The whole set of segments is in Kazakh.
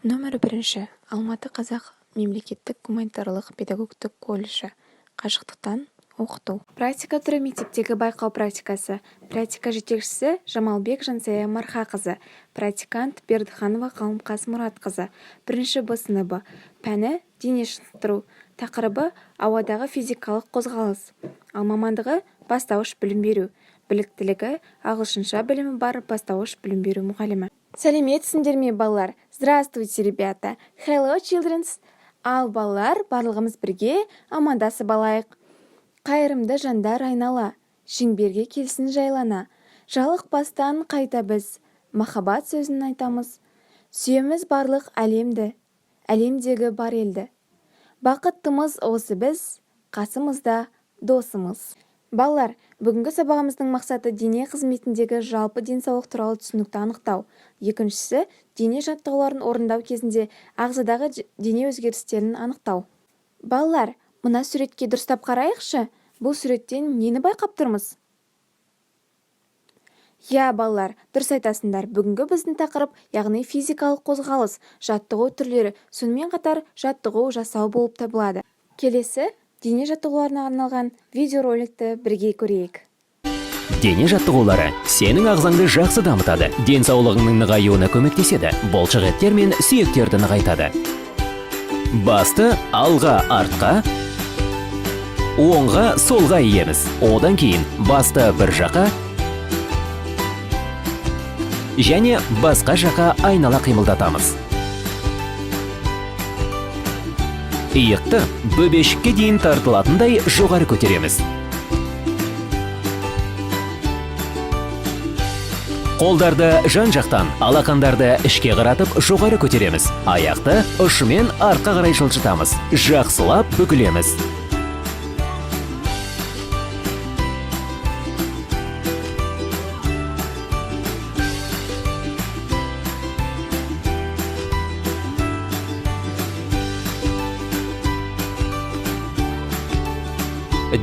Нөмірі 1. Алматы қазақ мемлекеттік гуманитарлық педагогтік колледжі. Қашықтықтан оқыту. Практика түрі мектептегі байқау практикасы. Практика жетекшісі Жамалбек Жансая Мархақызы. Практикант Бердіханова Қалымқас Мұратқызы. 1 Б сыныбы. Пәні дене шынықтыру. Тақырыбы ауадағы физикалық қозғалыс. Ал мамандығы бастауыш білім беру. Біліктілігі ағылшынша білімі бар бастауыш білім беру мұғалімі. Сәлеметсіңдер ме, балалар? Здравствуйте, ребята. Hello, children. Ал балалар, барлығымыз бірге амандасып алайық. Қайырымды жандар айнала, шеңберге келсін жайлана. Жалық бастан қайта біз, махаббат сөзін айтамыз. Сүйеміз барлық әлемді, әлемдегі бар елді. Бақыттымыз осы біз, қасымызда досымыз. Балалар, бүгінгі сабағымыздың мақсаты дене қызметіндегі жалпы денсаулық туралы түсінікті анықтау. Екіншісі, дене жаттығуларын орындау кезінде ағзадағы дене өзгерістерін анықтау. Балалар, мына суретке дұрыстап қарайықшы. Бұл суреттен нені байқап тұрмыз? Я, балалар, дұрыс айтасыңдар. Бүгінгі біздің тақырып, яғни физикалық қозғалыс, жаттығу түрлері, сонымен қатар жаттығу жасау болып табылады. Келесі дене жаттығуларына арналған видеороликті бірге көрейік. Дене жаттығулары сенің ағзаңды жақсы дамытады, денсаулығыңның нығаюына көмектеседі, бұлшықеттер мен сүйектерді нығайтады. Басты алға артқа, оңға солға иеміз. Одан кейін басты бір жаққа және басқа жаққа айнала қимылдатамыз. Иықты бөбешікке дейін тартылатындай жоғары көтереміз. Қолдарды жан-жақтан, алақандарды ішке қаратып жоғары көтереміз. Аяқты ұшымен артқа қарай жылжытамыз. Жақсылап бүгілеміз.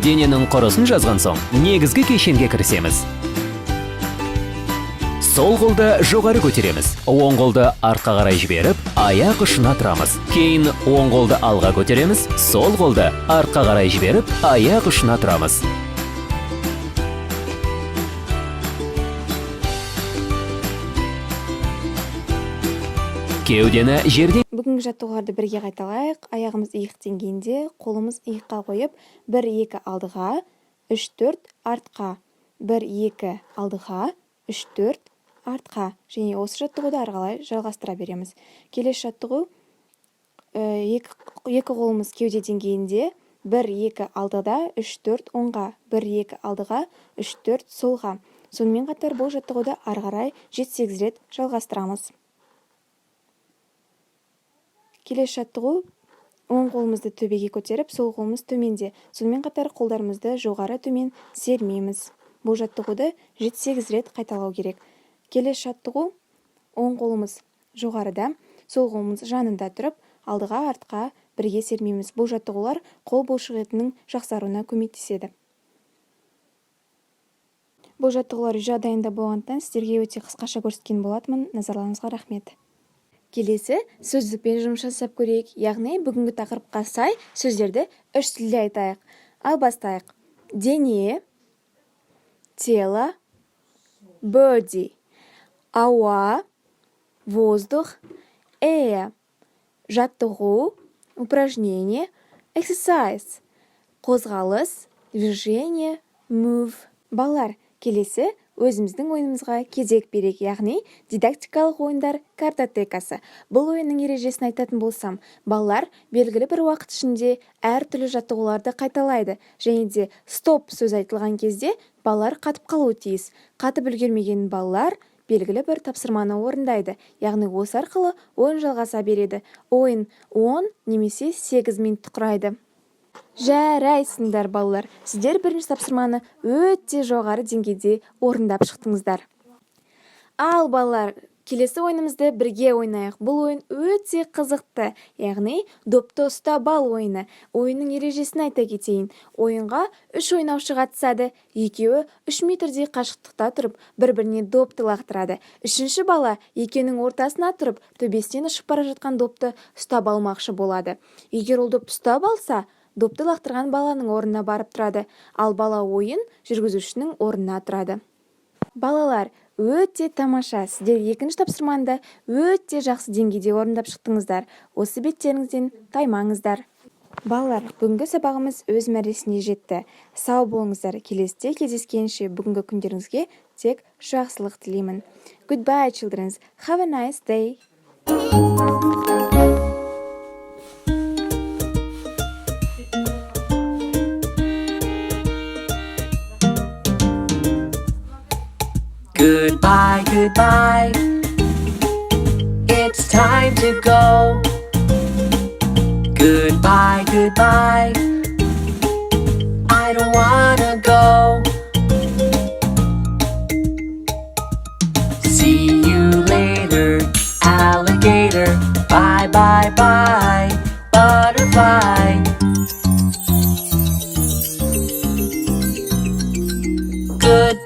Дененің құрысын жазған соң, негізгі кешенге кірісеміз. Сол қолды жоғары көтереміз. Оң қолды артқа қарай жіберіп, аяқ ұшына тұрамыз. Кейін оң қолды алға көтереміз. Сол қолды артқа қарай жіберіп, аяқ ұшына тұрамыз. Кеудені жерден. Бүгінгі жаттығуларды бірге қайталайық. Аяғымыз иық деңгейінде, қолымыз иыққа қойып, 1-2 алдыға, 3-4 артқа, 1-2 алдыға, 3-4 артқа. Және осы жаттығуды ары қарай жалғастыра береміз. Келесі жаттығу, екі қолымыз кеуде деңгейінде, 1-2 алдыда, 3-4 оңға, 1-2 алдыға, 3-4 солға. Сонымен қатар бұл жаттығуды ары қарай 7-8 рет жалғастырамыз. Келесі жаттығу, оң қолымызды төбеге көтеріп, сол қолымыз төменде. Сонымен қатар қолдарымызды жоғары төмен сермейміз. Бұл жаттығуды 7-8 рет қайталау керек. Келесі жаттығу, оң қолымыз жоғарыда, сол қолымыз жанында тұрып, алдыға артқа бірге сермейміз. Бұл жаттығулар қол бұлшықетінің жақсаруына көмектеседі. Бұл жаттығулар жағдайында болғандықтан сіздерге өте қысқаша көрсеткен болатынмын. Назарларыңызға рахмет. Келесі сөздікпен жұмыс жасап көрейік. Яғни бүгінгі тақырыпқа сай сөздерді 3 тілде айтайық. Ал бастайық. Дене, тело, body, ауа, воздух, air, жаттығу, упражнение, exercise, қозғалыс, движение, move. Балалар, келесі өзіміздің ойынымызға кезек берейік, яғни дидактикалық ойындар картотекасы. Бұл ойынның ережесін айтатын болсам, балалар белгілі бір уақыт ішінде әртүрлі жаттығуларды қайталайды, және де стоп сөз айтылған кезде балалар қатып қалуы тиіс. Қатып үлгермеген балалар белгілі бір тапсырманы орындайды, яғни осы арқылы ойын жалғаса береді. Ойын 10 немесе 8 минут құрайды. Жарайсыңдар, балалар. Сіздер бірінші тапсырманы өте жоғары деңгейде орындап шықтыңыздар. Ал балалар, Келесі ойынымызды бірге ойнайық. Бұл ойын өте қызықты, яғни допты ұстап ал ойыны. Ойынның ережесін айта кетейін. Ойынға 3 ойнаушы қатысады. Екеуі 3 метрдей қашықтықта тұрып, бір-біріне допты лақтырады. Үшінші бала екеуінің ортасына тұрып, төбесінен ұшып бара жатқан допты ұстап алмақшы болады. Егер ол допты ұстап алса, допты лақтырған баланың орнына барып тұрады, ал бала ойын жүргізушінің орнына тұрады. Балалар, өте тамаша, сіздер екінші тапсырманы өте жақсы деңгейде орындап шықтыңыздар. Осы беттеріңізден таймаңыздар. Балалар, бүгінгі сабағымыз өз мәресіне жетті. Сау болыңыздар. Келесіде кездескенше бүгінгі күндеріңізге тек жақсылық тілеймін. Goodbye, children. Have a nice day. Goodbye, goodbye. It's time to go. Goodbye, goodbye. I don't wanna go. See you later, alligator. Bye, bye, bye, butterfly. Goodbye.